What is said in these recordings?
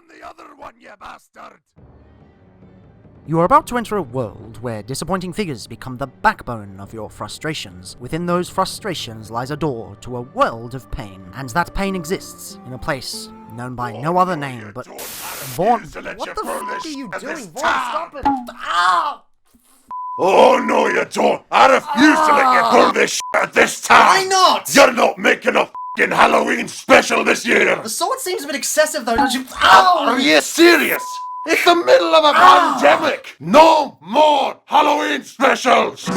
on the other one, you bastard! You are about to enter a world where disappointing figures become the backbone of your frustrations. Within those frustrations lies a door to a world of pain. And that pain exists in a place known by no other name but... Vaughn, what the fuck are you doing? Vaughn, stop it! Ah! Oh, no you don't! I refuse to let you pull this shit at this time! Why not? You're not making a f***ing Halloween special this year! The sword seems a bit excessive though, don't you? Ow! Are you serious? It's the middle of a pandemic! No more Halloween specials!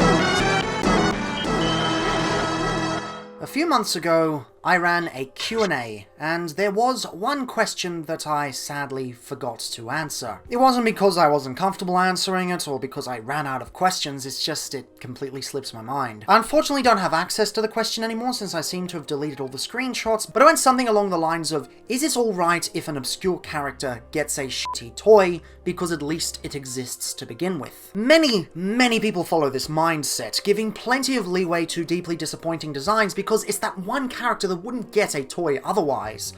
A few months ago, I ran a Q&A, and there was one question that I sadly forgot to answer. It wasn't because I wasn't comfortable answering it, or because I ran out of questions, it's just it completely slips my mind. I unfortunately don't have access to the question anymore since I seem to have deleted all the screenshots, but it went something along the lines of, is it alright if an obscure character gets a shitty toy, because at least it exists to begin with? Many people follow this mindset, giving plenty of leeway to deeply disappointing designs because it's that one character that wouldn't get a toy otherwise.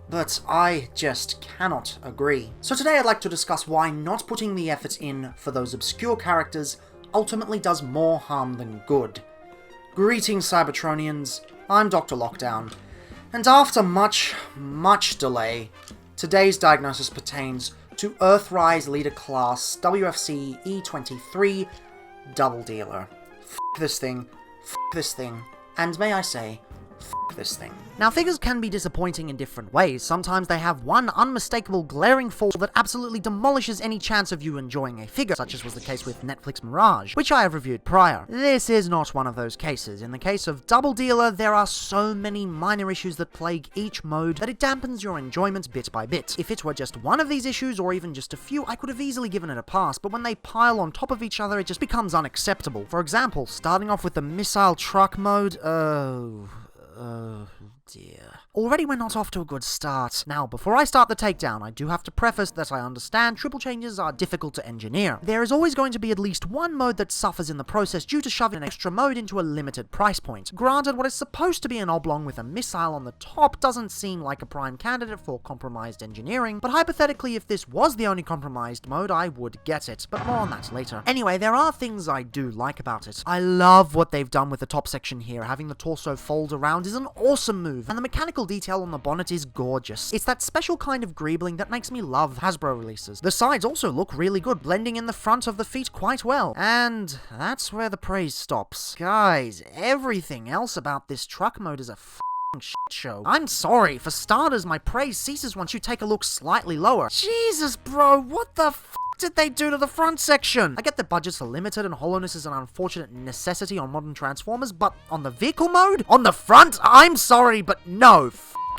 But I just cannot agree. So today I'd like to discuss why not putting the effort in for those obscure characters ultimately does more harm than good. Greetings, Cybertronians, I'm DrLockdown, and after much delay, today's diagnosis pertains to Earthrise Leader Class WFC-E23 Doubledealer. F*** this thing, and may I say, f*** this thing. Now, figures can be disappointing in different ways. Sometimes they have one unmistakable glaring flaw that absolutely demolishes any chance of you enjoying a figure, such as was the case with Netflix Mirage, which I have reviewed prior. This is not one of those cases. In the case of Doubledealer, there are so many minor issues that plague each mode that it dampens your enjoyment bit by bit. If it were just one of these issues, or even just a few, I could have easily given it a pass, but when they pile on top of each other, it just becomes unacceptable. For example, starting off with the missile truck mode, oh dear. Already we're not off to a good start. Now, before I start the takedown, I do have to preface that I understand triple changes are difficult to engineer. There is always going to be at least one mode that suffers in the process due to shoving an extra mode into a limited price point. Granted, what is supposed to be an oblong with a missile on the top doesn't seem like a prime candidate for compromised engineering, but hypothetically, if this was the only compromised mode, I would get it, but more on that later. Anyway, there are things I do like about it. I love what they've done with the top section here. Having the torso fold around is an awesome move, and the mechanical detail on the bonnet is gorgeous. It's that special kind of greebling that makes me love Hasbro releases. The sides also look really good, blending in the front of the feet quite well. And that's where the praise stops. Guys, everything else about this truck mode is a shit show. I'm sorry, for starters, my praise ceases once you take a look slightly lower. Jesus, bro, what the did they do to the front section? I get that budgets are limited and hollowness is an unfortunate necessity on modern Transformers, but on the vehicle mode? On the front? I'm sorry, but no.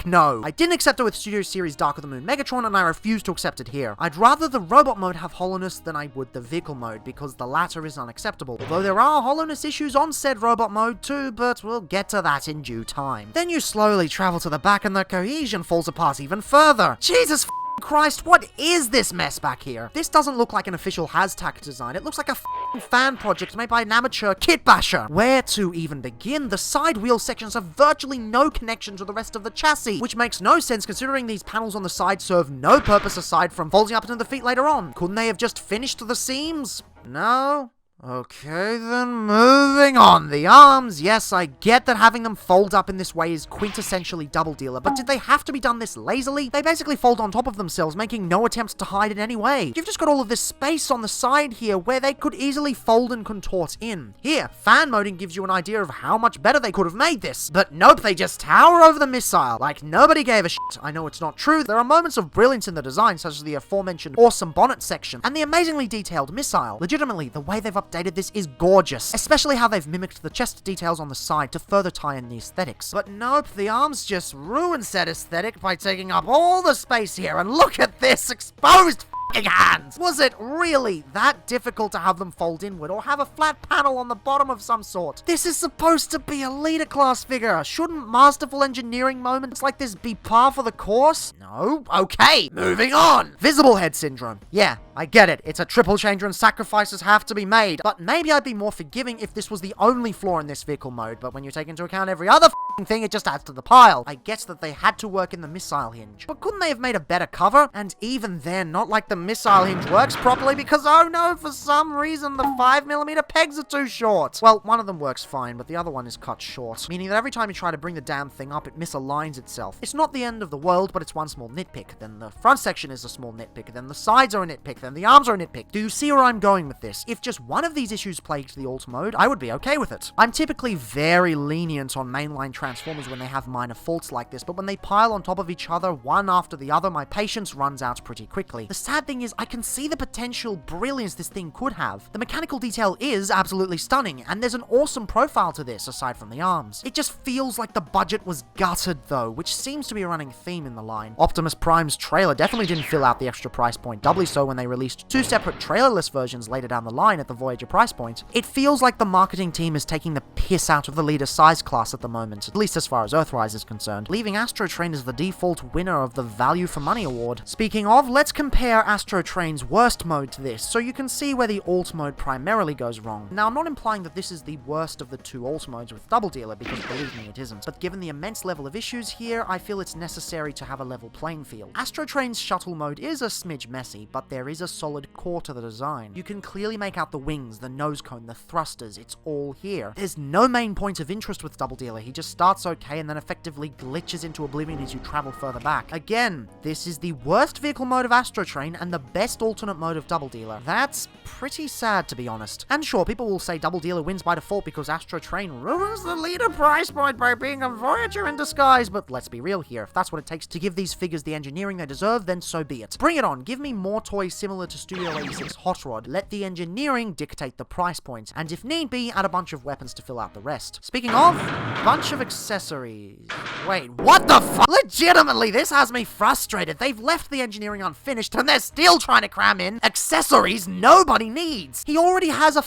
No. I didn't accept it with Studio Series Dark of the Moon Megatron, and I refuse to accept it here. I'd rather the robot mode have hollowness than I would the vehicle mode, because the latter is unacceptable. Although there are hollowness issues on said robot mode too, but we'll get to that in due time. Then you slowly travel to the back and the cohesion falls apart even further. Jesus Christ, what is this mess back here? This doesn't look like an official Hashtag design. It looks like a fan project made by an amateur kit basher. Where to even begin? The side wheel sections have virtually no connection to the rest of the chassis, which makes no sense considering these panels on the side serve no purpose aside from folding up into the feet later on. Couldn't they have just finished the seams? No? Okay, then moving on. The arms, yes, I get that having them fold up in this way is quintessentially Doubledealer, but did they have to be done this lazily? They basically fold on top of themselves, making no attempt to hide in any way. You've just got all of this space on the side here where they could easily fold and contort in. Here, fan moding gives you an idea of how much better they could have made this. But nope, they just tower over the missile, like nobody gave a shit. I know it's not true. There are moments of brilliance in the design, such as the aforementioned awesome bonnet section, and the amazingly detailed missile. Legitimately, the way they've updated this is gorgeous, especially how they've mimicked the chest details on the side to further tie in the aesthetics. But nope, the arms just ruin said aesthetic by taking up all the space here, and look at this exposed f***ing hands? Was it really that difficult to have them fold inward or have a flat panel on the bottom of some sort? This is supposed to be a leader class figure. Shouldn't masterful engineering moments like this be par for the course? No? Okay, moving on. Visible head syndrome. Yeah, I get it. It's a triple changer and sacrifices have to be made, but maybe I'd be more forgiving if this was the only flaw in this vehicle mode, but when you take into account every other thing, it just adds to the pile. I guess that they had to work in the missile hinge, but couldn't they have made a better cover? And even then, not like the missile hinge works properly because, oh no, for some reason the 5mm pegs are too short. Well, one of them works fine, but the other one is cut short, meaning that every time you try to bring the damn thing up, it misaligns itself. It's not the end of the world, but it's one small nitpick. Then the front section is a small nitpick, then the sides are a nitpick, then the arms are a nitpick. Do you see where I'm going with this? If just one of these issues plagued the alt mode, I would be okay with it. I'm typically very lenient on mainline Transformers when they have minor faults like this, but when they pile on top of each other, one after the other, my patience runs out pretty quickly. The sad thing is, I can see the potential brilliance this thing could have. The mechanical detail is absolutely stunning, and there's an awesome profile to this, aside from the arms. It just feels like the budget was gutted though, which seems to be a running theme in the line. Optimus Prime's trailer definitely didn't fill out the extra price point, doubly so when they released two separate trailerless versions later down the line at the Voyager price point. It feels like the marketing team is taking the piss out of the leader size class at the moment, at least as far as Earthrise is concerned, leaving Astro Train as the default winner of the Value for Money award. Speaking of, let's compare Astro Train's worst mode to this, so you can see where the alt mode primarily goes wrong. Now, I'm not implying that this is the worst of the two alt modes with Doubledealer, because believe me, it isn't, but given the immense level of issues here, I feel it's necessary to have a level playing field. Astro Train's shuttle mode is a smidge messy, but there is a solid core to the design. You can clearly make out the wings, the nose cone, the thrusters, it's all here. There's no main point of interest with Doubledealer, he just starts okay and then effectively glitches into oblivion as you travel further back. Again, this is the worst vehicle mode of Astro Train and the best alternate mode of Doubledealer. That's pretty sad, to be honest. And sure, people will say Doubledealer wins by default because Astro Train ruins the leader price point by being a Voyager in disguise, but let's be real here. If that's what it takes to give these figures the engineering they deserve, then so be it. Bring it on, give me more toys similar to Studio 86 Hot Rod. Let the engineering dictate the price point, and if need be, add a bunch of weapons to fill out the rest. Speaking of, bunch of accessories. Wait, what the fuck? Legitimately, this has me frustrated. They've left the engineering unfinished, and they're still trying to cram in accessories nobody needs. He already has a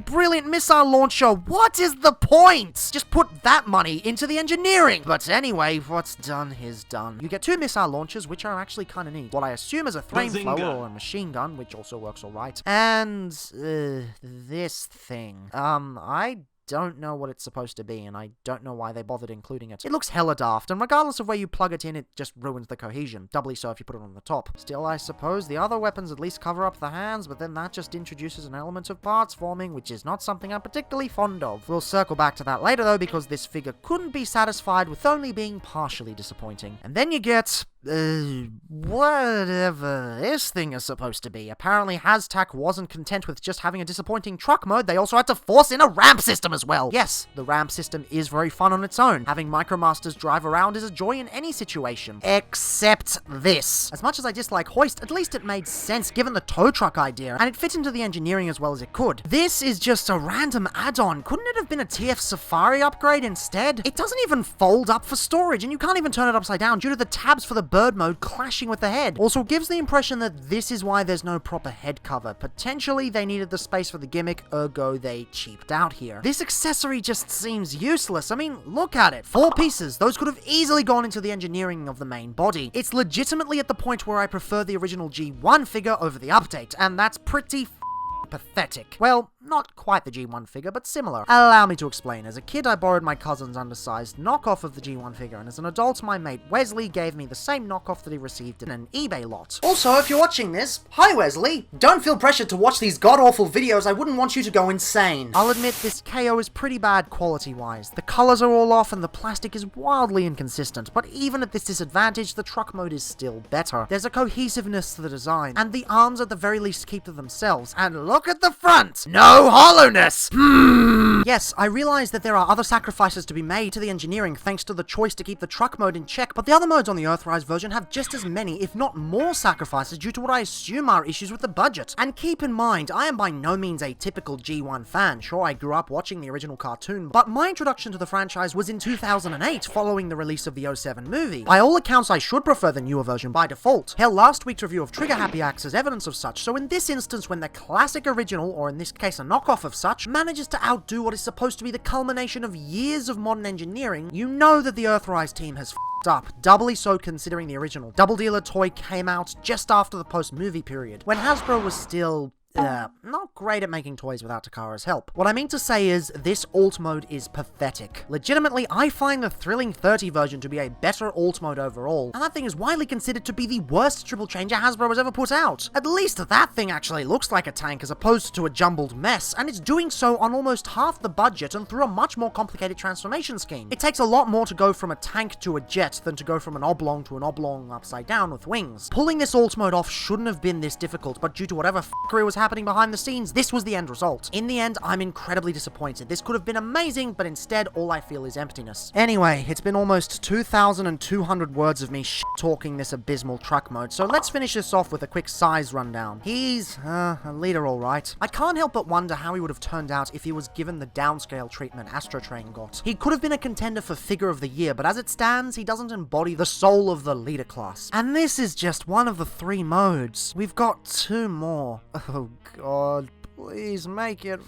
brilliant missile launcher. What is the point? Just put that money into the engineering. But anyway, what's done is done. You get two missile launchers, which are actually kind of neat. What I assume is a flamethrower or a machine gun, which also works alright. And, this thing. I don't know what it's supposed to be, and I don't know why they bothered including it. It looks hella daft, and regardless of where you plug it in, it just ruins the cohesion. Doubly so if you put it on the top. Still, I suppose the other weapons at least cover up the hands, but then that just introduces an element of parts forming, which is not something I'm particularly fond of. We'll circle back to that later though, because this figure couldn't be satisfied with only being partially disappointing. And then you get whatever this thing is supposed to be. Apparently Hashtag wasn't content with just having a disappointing truck mode, they also had to force in a ramp system as well. Yes, the ramp system is very fun on its own. Having Micromasters drive around is a joy in any situation. Except this. As much as I dislike Hoist, at least it made sense given the tow truck idea, and it fit into the engineering as well as it could. This is just a random add-on. Couldn't it have been a TF Safari upgrade instead? It doesn't even fold up for storage, and you can't even turn it upside down due to the tabs for the bird mode clashing with the head. Also gives the impression that this is why there's no proper head cover. Potentially they needed the space for the gimmick, ergo they cheaped out here. This accessory just seems useless. I mean, look at it. 4 pieces. Those could have easily gone into the engineering of the main body. It's legitimately at the point where I prefer the original G1 figure over the update, and that's pretty pathetic. Well, not quite the G1 figure, but similar. Allow me to explain. As a kid, I borrowed my cousin's undersized knockoff of the G1 figure, and as an adult, my mate Wesley gave me the same knockoff that he received in an eBay lot. Also, if you're watching this, hi Wesley! Don't feel pressured to watch these god-awful videos, I wouldn't want you to go insane. I'll admit, this KO is pretty bad quality-wise. The colors are all off, and the plastic is wildly inconsistent, but even at this disadvantage, the truck mode is still better. There's a cohesiveness to the design, and the arms at the very least keep to themselves, and look at the front! No no hollowness. Yes, I realize that there are other sacrifices to be made to the engineering thanks to the choice to keep the truck mode in check, but the other modes on the Earthrise version have just as many, if not more, sacrifices due to what I assume are issues with the budget. And keep in mind, I am by no means a typical G1 fan. Sure, I grew up watching the original cartoon, but my introduction to the franchise was in 2008, following the release of the 07 movie. By all accounts, I should prefer the newer version by default. Hell, last week's review of Trigger Happy Axe is evidence of such, so in this instance, when the classic original, or in this case a knockoff of such, manages to outdo what is supposed to be the culmination of years of modern engineering, you know that the Earthrise team has f***ed up, doubly so considering the original Doubledealer toy came out just after the post-movie period, when Hasbro was still not great at making toys without Takara's help. What I mean to say is, this alt mode is pathetic. Legitimately, I find the Thrilling 30 version to be a better alt mode overall, and that thing is widely considered to be the worst triple changer Hasbro has ever put out. At least that thing actually looks like a tank as opposed to a jumbled mess, and it's doing so on almost half the budget and through a much more complicated transformation scheme. It takes a lot more to go from a tank to a jet than to go from an oblong to an oblong upside down with wings. Pulling this alt mode off shouldn't have been this difficult, but due to whatever f***ery was happening behind the scenes, this was the end result. In the end, I'm incredibly disappointed. This could have been amazing, but instead, all I feel is emptiness. Anyway, it's been almost 2,200 words of me talking this abysmal truck mode, so let's finish this off with a quick size rundown. He's, a leader alright. I can't help but wonder how he would have turned out if he was given the downscale treatment Astrotrain got. He could have been a contender for Figure of the Year, but as it stands, he doesn't embody the soul of the leader class. And this is just one of the 3 modes. We've got 2 more. Oh god, please make it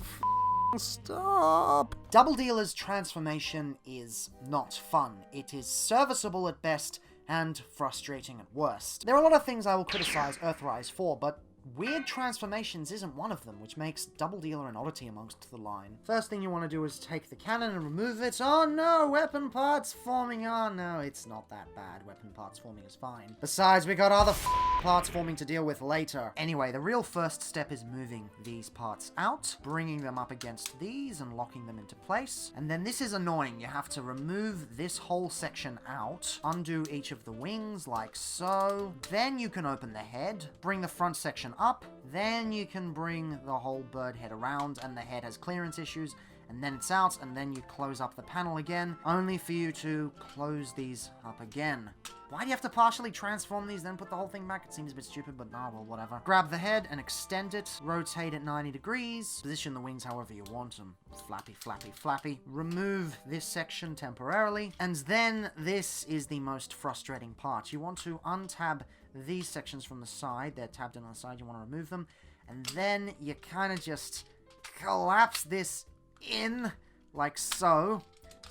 stop. Doubledealer's transformation is not fun. It is serviceable at best and frustrating at worst. There are a lot of things I will criticize Earthrise for, but weird transformations isn't one of them, which makes Doubledealer an oddity amongst the line. First thing you want to do is take the cannon and remove it. Oh no, weapon parts forming. Oh no, it's not that bad. Weapon parts forming is fine. Besides, we got other parts forming to deal with later. Anyway, the real first step is moving these parts out, bringing them up against these and locking them into place. And then this is annoying. You have to remove this whole section out, undo each of the wings like so. Then you can open the head, bring the front section up, then you can bring the whole bird head around, and the head has clearance issues, and then it's out, and then you close up the panel again, only for you to close these up again. Why do you have to partially transform these, then put the whole thing back? It seems a bit stupid, but nah, well, whatever. Grab the head and extend it, rotate it 90 degrees, position the wings however you want them. Flappy, flappy, flappy. Remove this section temporarily, and then this is the most frustrating part. You want to untab these sections from the side. They're tabbed in on the side. You want to remove them, and then you kind of just collapse this in like so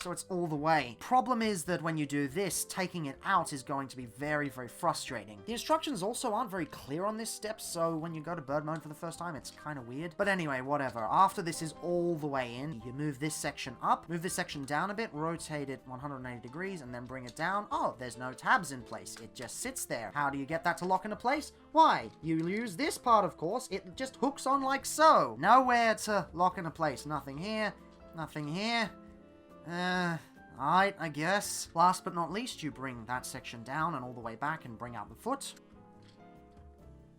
it's all the way. Problem is that when you do this, taking it out is going to be very, very frustrating. The instructions also aren't very clear on this step, so when you go to bird mode for the first time, it's kind of weird. But anyway, whatever. After this is all the way in, you move this section up, move this section down a bit, rotate it 180 degrees, and then bring it down. Oh, there's no tabs in place. It just sits there. How do you get that to lock into place? Why? You use this part, of course. It just hooks on like so. Nowhere to lock into place. Nothing here. Nothing here. Alright, I guess. Last but not least, you bring that section down and all the way back and bring out the foot.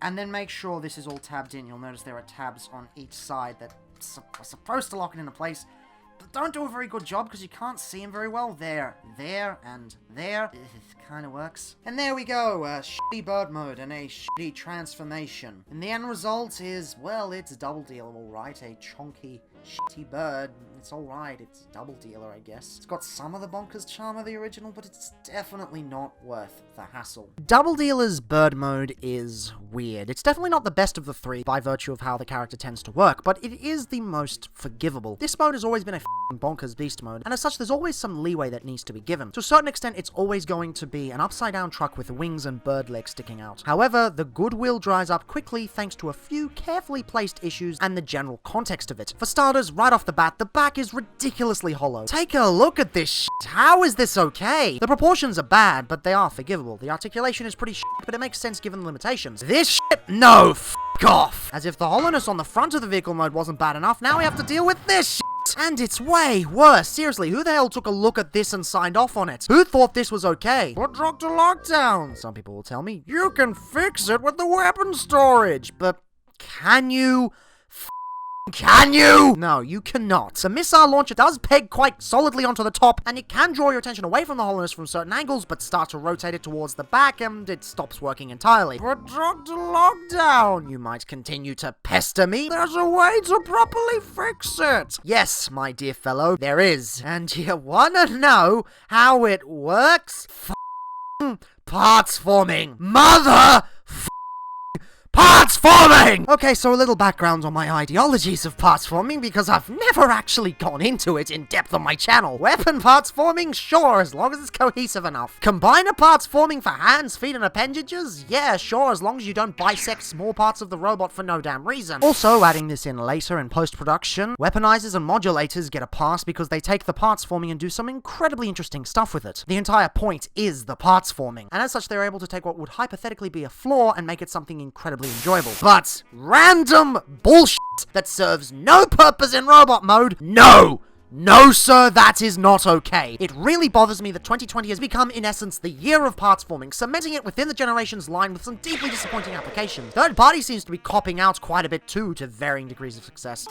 And then make sure this is all tabbed in. You'll notice there are tabs on each side that are supposed to lock it into place, but don't do a very good job because you can't see them very well. There, and there. It kind of works. And there we go, a shitty bird mode and a shitty transformation. And the end result is, well, it's Doubledealer, alright. A chonky, shitty bird. It's alright, it's Doubledealer, I guess. It's got some of the bonkers charm of the original, but it's definitely not worth the hassle. Doubledealer's bird mode is weird. It's definitely not the best of the 3 by virtue of how the character tends to work, but it is the most forgivable. This mode has always been a bonkers beast mode, and as such there's always some leeway that needs to be given. To a certain extent, it's always going to be an upside down truck with wings and bird legs sticking out. However, the goodwill dries up quickly thanks to a few carefully placed issues and the general context of it. For starters, right off the bat, the back is ridiculously hollow. Take a look at this shit. How is this okay? The proportions are bad, but they are forgivable. The articulation is pretty shit, but it makes sense given the limitations. This shit? No, f*** off. As if the hollowness on the front of the vehicle mode wasn't bad enough, now we have to deal with this shit. And it's way worse. Seriously, who the hell took a look at this and signed off on it? Who thought this was okay? What DrLockdown? Some people will tell me, you can fix it with the weapon storage. But can you? Can you? No, you cannot. The missile launcher does peg quite solidly onto the top, and it can draw your attention away from the hollowness from certain angles, but start to rotate it towards the back, and it stops working entirely. But Dr. Lockdown, you might continue to pester me. There's a way to properly fix it. Yes, my dear fellow, there is. And you wanna know how it works? Parts forming. Mother parts forming! Okay, so a little background on my ideologies of parts forming, because I've never actually gone into it in depth on my channel. Weapon parts forming? Sure, as long as it's cohesive enough. Combiner parts forming for hands, feet, and appendages? Yeah, sure, as long as you don't bisect small parts of the robot for no damn reason. Also, adding this in later in post-production, weaponizers and modulators get a pass because they take the parts forming and do some incredibly interesting stuff with it. The entire point is the parts forming, and as such they're able to take what would hypothetically be a flaw and make it something incredibly enjoyable. But random bullshit that serves no purpose in robot mode, no! No, sir, that is not okay. It really bothers me that 2020 has become, in essence, the year of parts forming, cementing it within the generation's line with some deeply disappointing applications. Third party seems to be copping out quite a bit too, to varying degrees of success.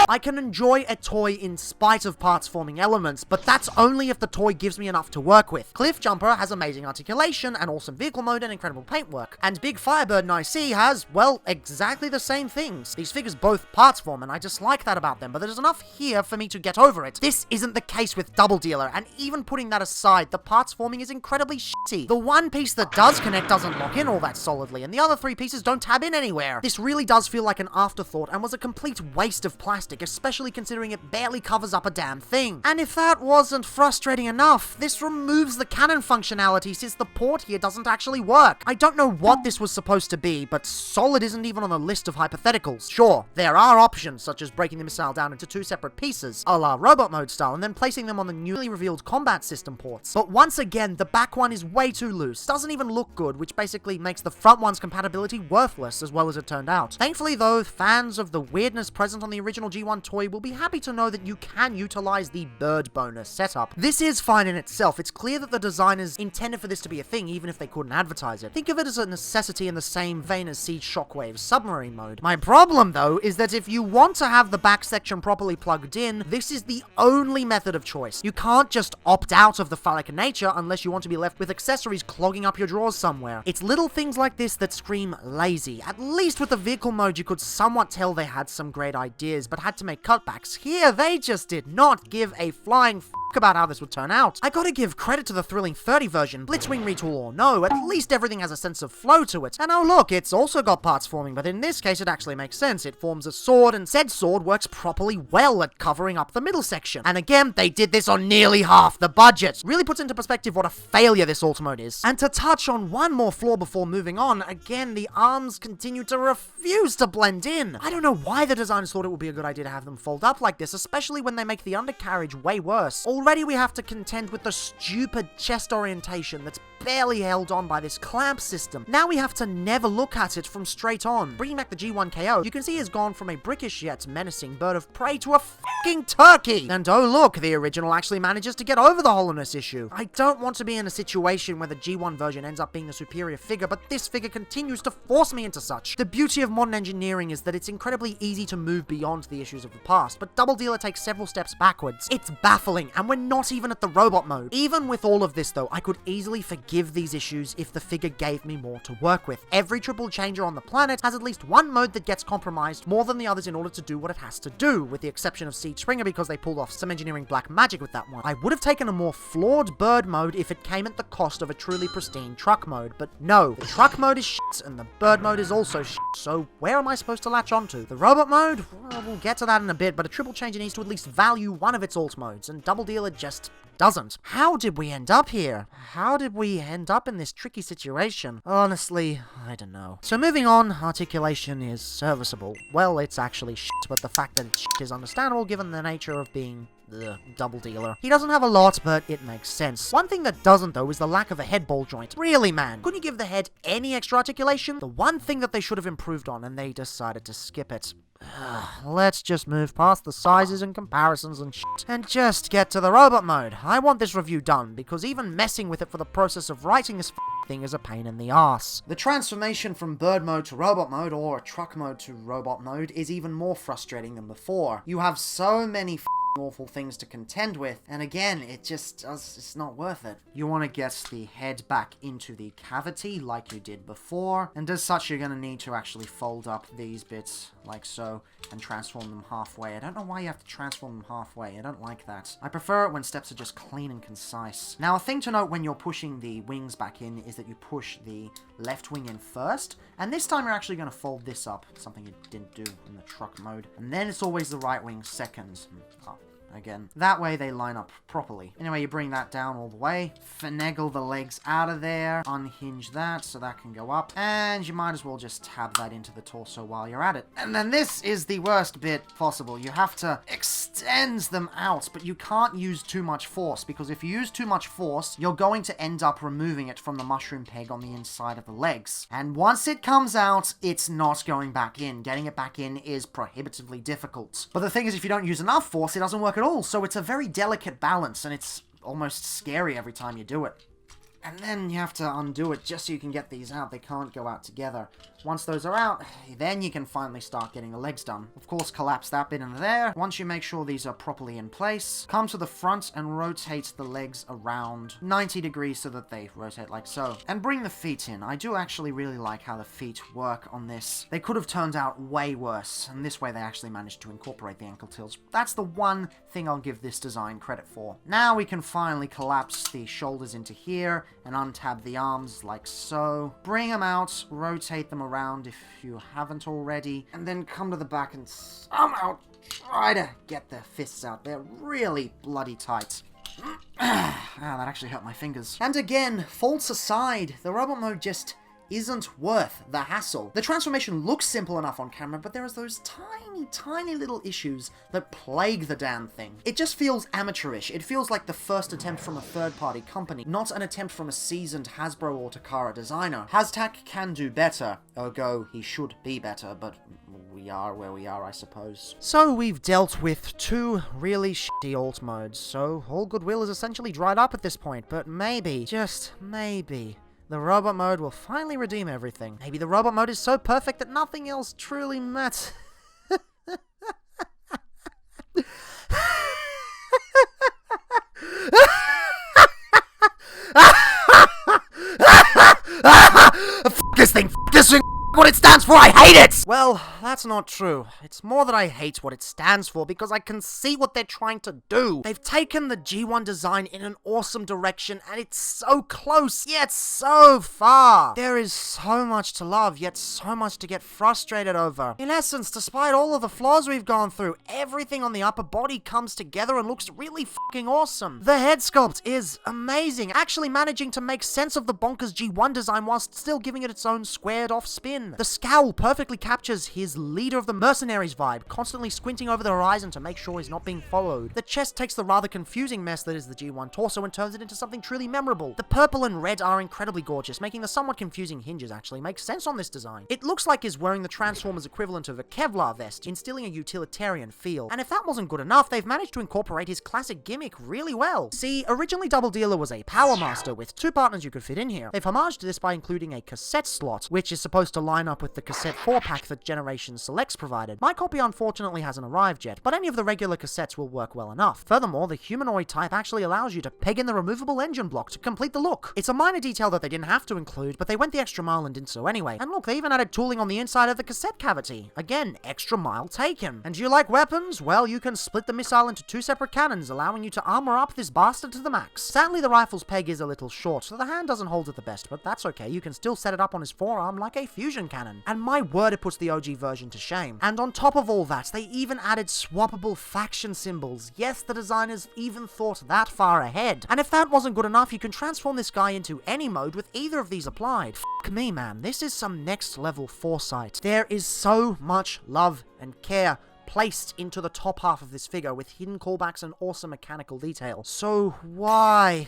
I can enjoy a toy in spite of parts forming elements, but that's only if the toy gives me enough to work with. Cliff Jumper has amazing articulation, and awesome vehicle mode, and incredible paintwork. And Big Firebird and IC has, well, exactly the same things. These figures both parts form, and I dislike that about them, but there's enough here for me to get over it. This isn't the case with Doubledealer, and even putting that aside, the parts forming is incredibly shitty. The one piece that does connect doesn't lock in all that solidly, and the other three pieces don't tab in anywhere. This really does feel like an afterthought, and was a complete waste of plastic, especially considering it barely covers up a damn thing. And if that wasn't frustrating enough, this removes the cannon functionality since the port here doesn't actually work. I don't know what this was supposed to be, but solid isn't even on the list of hypotheticals. Sure, there are options, such as breaking the missile down into two separate pieces, a la robot mode style, and then placing them on the newly revealed combat system ports. But once again, the back one is way too loose, doesn't even look good, which basically makes the front one's compatibility worthless, as well as it turned out. Thankfully though, fans of the weirdness present on the original G1 toy will be happy to know that you can utilize the bird bonus setup. This is fine in itself. It's clear that the designers intended for this to be a thing, even if they couldn't advertise it. Think of it as a necessity in the same vein as Siege Shockwave's submarine mode. My problem though, is that if you want to have the back section properly plugged in, this is the only method of choice. You can't just opt out of the phallic nature unless you want to be left with accessories clogging up your drawers somewhere. It's little things like this that scream lazy. At least with the vehicle mode you could somewhat tell they had some great ideas, but had to make cutbacks. Here, they just did not give a flying f*** about how this would turn out. I gotta give credit to the Thrilling 30 version, Blitzwing retool or no, at least everything has a sense of flow to it. And oh look, it's also got parts forming, but in this case it actually makes sense. It forms a sword, and said sword works properly well at covering up the middle section. And again, they did this on nearly half the budget. Really puts into perspective what a failure this Ultimate is. And to touch on one more flaw before moving on, again, the arms continue to refuse to blend in. I don't know why the designers thought it would be a good idea to have them fold up like this, especially when they make the undercarriage way worse. Already we have to contend with the stupid chest orientation that's barely held on by this clamp system. Now we have to never look at it from straight on. Bringing back the G1 KO, you can see has gone from a brickish yet menacing bird of prey to a fucking turkey. And oh look, the original actually manages to get over the hollowness issue. I don't want to be in a situation where the G1 version ends up being the superior figure, but this figure continues to force me into such. The beauty of modern engineering is that it's incredibly easy to move beyond the issues of the past, but Doubledealer takes several steps backwards. It's baffling, and we're not even at the robot mode. Even with all of this though, I could easily forgive these issues if the figure gave me more to work with. Every triple changer on the planet has at least one mode that gets compromised more than the others in order to do what it has to do, with the exception of Siege Springer because they pulled off some engineering black magic with that one. I would have taken a more flawed bird mode if it came at the cost of a truly pristine truck mode, but no, the truck mode is shit and the bird mode is also shit, so where am I supposed to latch onto? The robot mode? Well, we'll get to that in a bit, but a triple changer needs to at least value one of its alt modes, and Doubledealer just doesn't. How did we end up here? How did we end up in this tricky situation? Honestly, I don't know. So moving on, articulation is serviceable. Well, it's actually shit, but the fact that it's shit is understandable given the nature of being the Doubledealer. He doesn't have a lot, but it makes sense. One thing that doesn't, though, is the lack of a head ball joint. Really, man, couldn't you give the head any extra articulation? The one thing that they should have improved on, and they decided to skip it. Let's just move past the sizes and comparisons and shit, and just get to the robot mode. I want this review done, because even messing with it for the process of writing this thing is a pain in the ass. The transformation from bird mode to robot mode, or truck mode to robot mode, is even more frustrating than before. You have so many awful things to contend with, and again, it's not worth it. You want to get the head back into the cavity like you did before, and as such, you're going to need to actually fold up these bits like so, and transform them halfway. I don't know why you have to transform them halfway. I don't like that. I prefer it when steps are just clean and concise. Now, a thing to note when you're pushing the wings back in is that you push the left wing in first, and this time you're actually going to fold this up, something you didn't do in the truck mode, and then it's always the right wing second. Oh. Again. That way they line up properly. Anyway, you bring that down all the way, finagle the legs out of there, unhinge that so that can go up, and you might as well just tab that into the torso while you're at it. And then this is the worst bit possible. You have to extend them out, but you can't use too much force, because if you use too much force, you're going to end up removing it from the mushroom peg on the inside of the legs. And once it comes out, it's not going back in. Getting it back in is prohibitively difficult. But the thing is, if you don't use enough force, it doesn't work at all, so it's a very delicate balance, and it's almost scary every time you do it. And then you have to undo it just so you can get these out. They can't go out together. Once those are out, then you can finally start getting the legs done. Of course, collapse that bit in there. Once you make sure these are properly in place, come to the front and rotate the legs around 90 degrees so that they rotate like so. And bring the feet in. I do actually really like how the feet work on this. They could have turned out way worse, and this way they actually managed to incorporate the ankle tilts. That's the one thing I'll give this design credit for. Now we can finally collapse the shoulders into here and untab the arms like so. Bring them out, rotate them around if you haven't already, and then come to the back and somehow try to get the fists out. They're really bloody tight. That actually hurt my fingers. And again, faults aside, the robot mode just isn't worth the hassle. The transformation looks simple enough on camera, but there are those tiny little issues that plague the damn thing. It just feels amateurish. It feels like the first attempt from a third-party company, not an attempt from a seasoned Hasbro or Takara designer. Hashtag can do better, ergo he should be better, but we are where we are, I suppose. So we've dealt with two really shitty alt modes, so all goodwill is essentially dried up at this point, but maybe, just maybe, the robot mode will finally redeem everything. Maybe the robot mode is so perfect that nothing else truly matters. Fuck this thing, what it stands for, I hate it! Well, that's not true. It's more that I hate what it stands for, because I can see what they're trying to do. They've taken the G1 design in an awesome direction, and it's so close, yet so far. There is so much to love, yet so much to get frustrated over. In essence, despite all of the flaws we've gone through, everything on the upper body comes together and looks really fucking awesome. The head sculpt is amazing, actually managing to make sense of the bonkers G1 design whilst still giving it its own squared-off spin. The scowl perfectly captures his leader of the mercenaries vibe, constantly squinting over the horizon to make sure he's not being followed. The chest takes the rather confusing mess that is the G1 torso and turns it into something truly memorable. The purple and red are incredibly gorgeous, making the somewhat confusing hinges actually make sense on this design. It looks like he's wearing the Transformers equivalent of a Kevlar vest, instilling a utilitarian feel. And if that wasn't good enough, they've managed to incorporate his classic gimmick really well. See, originally Doubledealer was a Power Master with two partners you could fit in here. They've homaged this by including a cassette slot, which is supposed to line up with the cassette 4-pack that Generation Selects provided. My copy unfortunately hasn't arrived yet, but any of the regular cassettes will work well enough. Furthermore, the humanoid type actually allows you to peg in the removable engine block to complete the look. It's a minor detail that they didn't have to include, but they went the extra mile and did so anyway. And look, they even added tooling on the inside of the cassette cavity. Again, extra mile taken. And do you like weapons? Well, you can split the missile into two separate cannons, allowing you to armor up this bastard to the max. Sadly, the rifle's peg is a little short, so the hand doesn't hold it the best, but that's okay. You can still set it up on his forearm like a fusion cannon. And my word, it puts the OG version to shame. And on top of all that, they even added swappable faction symbols. Yes, the designers even thought that far ahead. And if that wasn't good enough, you can transform this guy into any mode with either of these applied. Fuck me, man. This is some next level foresight. There is so much love and care placed into the top half of this figure with hidden callbacks and awesome mechanical detail. So why?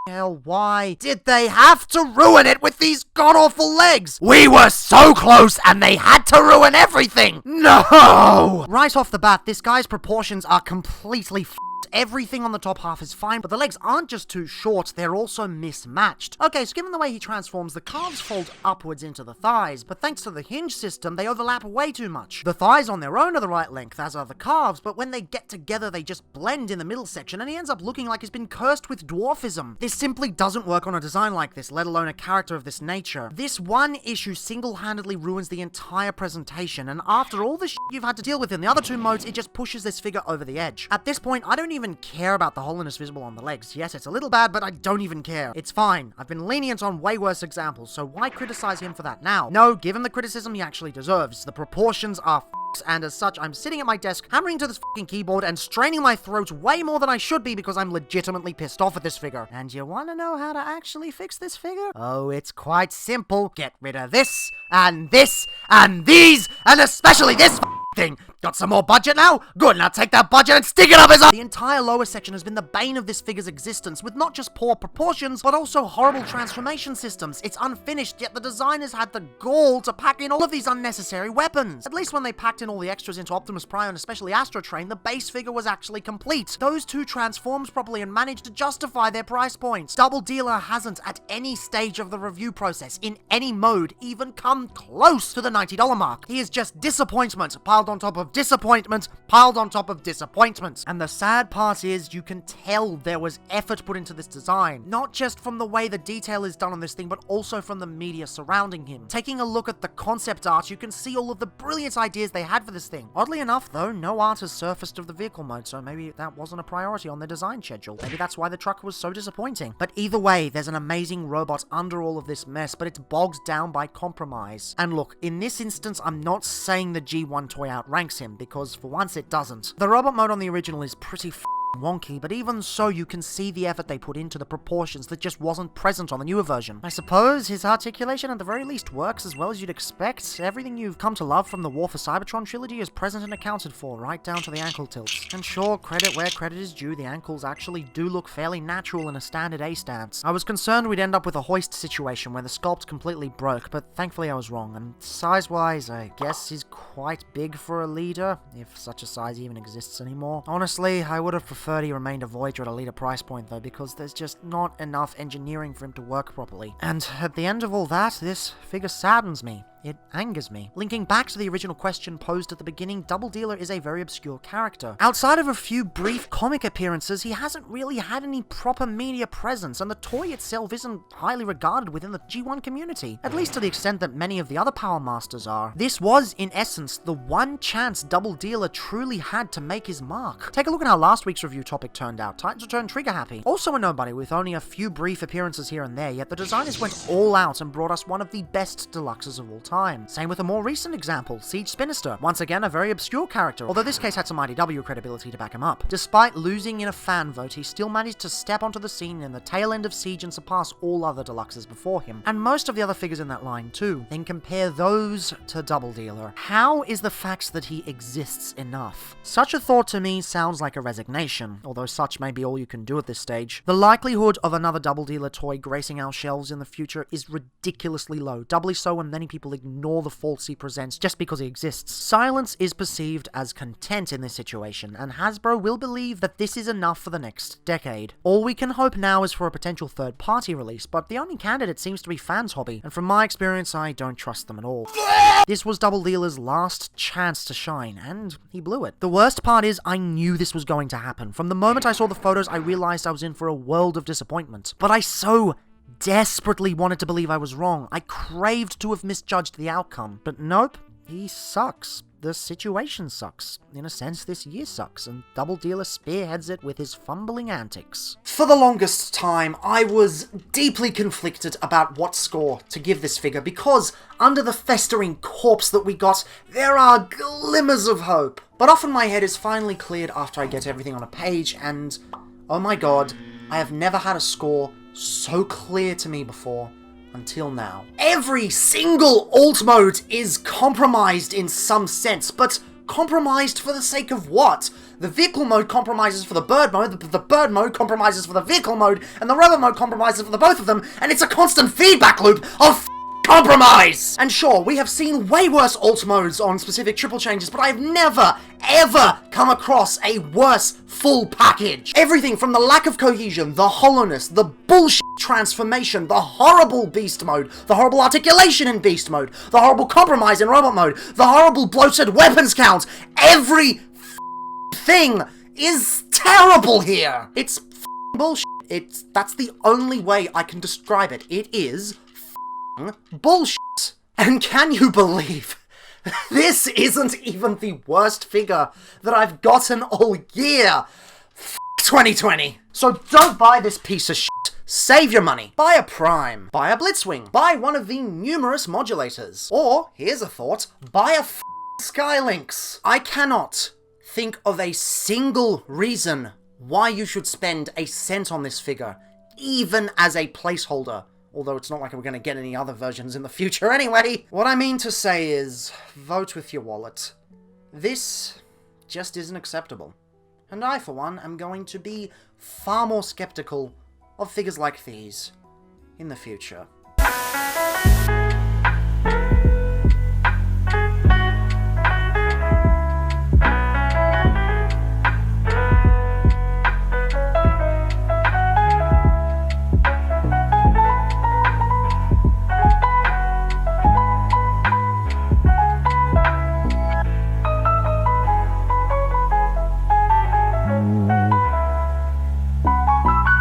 Hell, why did they have to ruin it with these god-awful legs? We were so close and they had to ruin everything! No! Right off the bat, this guy's proportions are completely f***ed everything on the top half is fine, but the legs aren't just too short, they're also mismatched. Okay, so given the way he transforms, the calves fold upwards into the thighs, but thanks to the hinge system, they overlap way too much. The thighs on their own are the right length, as are the calves, but when they get together, they just blend in the middle section, and he ends up looking like he's been cursed with dwarfism. This simply doesn't work on a design like this, let alone a character of this nature. This one issue single-handedly ruins the entire presentation, and after all the shit you've had to deal with in the other two modes, it just pushes this figure over the edge. At this point, I don't even care about the hollowness visible on the legs. Yes, it's a little bad, but I don't even care. It's fine. I've been lenient on way worse examples, so why criticize him for that now? No, give him the criticism he actually deserves. The proportions are and as such, I'm sitting at my desk, hammering to this fucking keyboard and straining my throat way more than I should be because I'm legitimately pissed off at this figure. And you wanna know how to actually fix this figure? Oh, it's quite simple. Get rid of this, and these, and especially this thing. Got some more budget now? Good, now take that budget and stick it up his ass! The entire lower section has been the bane of this figure's existence, with not just poor proportions, but also horrible transformation systems. It's unfinished, yet the designers had the gall to pack in all of these unnecessary weapons. At least when they packed in all the extras into Optimus Prime and especially Astro Train, the base figure was actually complete. Those two transforms properly and managed to justify their price points. Doubledealer hasn't, at any stage of the review process, in any mode, even come close to the $90 mark. He is just disappointment, piled on top of disappointment, piled on top of disappointment. And the sad part is, you can tell there was effort put into this design. Not just from the way the detail is done on this thing, but also from the media surrounding him. Taking a look at the concept art, you can see all of the brilliant ideas they had for this thing. Oddly enough, though, no art has surfaced of the vehicle mode, so maybe that wasn't a priority on their design schedule. Maybe that's why the truck was so disappointing. But either way, there's an amazing robot under all of this mess, but it's bogged down by compromise. And look, in this instance, I'm not saying the G1 toy outranks him, because for once it doesn't. The robot mode on the original is pretty wonky, but even so, you can see the effort they put into the proportions that just wasn't present on the newer version. I suppose his articulation at the very least works as well as you'd expect. Everything you've come to love from the War for Cybertron trilogy is present and accounted for, right down to the ankle tilts. And sure, credit where credit is due, the ankles actually do look fairly natural in a standard A stance. I was concerned we'd end up with a hoist situation where the sculpt completely broke, but thankfully I was wrong, and size-wise, I guess he's quite big for a leader, if such a size even exists anymore. Honestly, I would have preferred he remained a Voyager at a leader price point though, because there's just not enough engineering for him to work properly. And at the end of all that, this figure saddens me. It angers me. Linking back to the original question posed at the beginning, Doubledealer is a very obscure character. Outside of a few brief comic appearances, he hasn't really had any proper media presence, and the toy itself isn't highly regarded within the G1 community, at least to the extent that many of the other Power Masters are. This was, in essence, the one chance Doubledealer truly had to make his mark. Take a look at how last week's review topic turned out. Titans Return trigger happy. Also a nobody with only a few brief appearances here and there, yet the designers went all out and brought us one of the best deluxes of all time. Same with a more recent example, Siege Spinister. Once again, a very obscure character, although this case had some IDW credibility to back him up. Despite losing in a fan vote, he still managed to step onto the scene in the tail end of Siege and surpass all other deluxes before him, and most of the other figures in that line too. Then compare those to Doubledealer. How is the fact that he exists enough? Such a thought to me sounds like a resignation, although such may be all you can do at this stage. The likelihood of another Doubledealer toy gracing our shelves in the future is ridiculously low, doubly so when many people ignore the faults he presents just because he exists. Silence is perceived as content in this situation, and Hasbro will believe that this is enough for the next decade. All we can hope now is for a potential third-party release, but the only candidate seems to be Fans Hobby, and from my experience, I don't trust them at all. This was Doubledealer's last chance to shine, and he blew it. The worst part is, I knew this was going to happen. From the moment I saw the photos, I realized I was in for a world of disappointment. But I so desperately wanted to believe I was wrong. I craved to have misjudged the outcome. But nope, he sucks. The situation sucks. In a sense, this year sucks, and Doubledealer spearheads it with his fumbling antics. For the longest time, I was deeply conflicted about what score to give this figure, because under the festering corpse that we got, there are glimmers of hope. But often my head is finally cleared after I get everything on a page, and oh my god, I have never had a score so clear to me before, until now. Every single alt mode is compromised in some sense, but compromised for the sake of what? The vehicle mode compromises for the bird mode, the bird mode compromises for the vehicle mode, and the robot mode compromises for the both of them, and it's a constant feedback loop of compromise! And sure, we have seen way worse alt modes on specific triple changes, but I've never, ever come across a worse full package. Everything from the lack of cohesion, the hollowness, the bullshit transformation, the horrible beast mode, the horrible articulation in beast mode, the horrible compromise in robot mode, the horrible bloated weapons count, every thing is terrible here. It's bullshit. That's the only way I can describe it. It is bullshit. And can you believe this isn't even the worst figure that I've gotten all year? 2020. So don't buy this piece of shit. Save your money. Buy a Prime. Buy a Blitzwing. Buy one of the numerous modulators. Or, here's a thought, buy a Skylynx. I cannot think of a single reason why you should spend a cent on this figure, even as a placeholder. Although it's not like we're going to get any other versions in the future anyway. What I mean to say is, vote with your wallet. This just isn't acceptable. And I, for one, am going to be far more skeptical of figures like these in the future.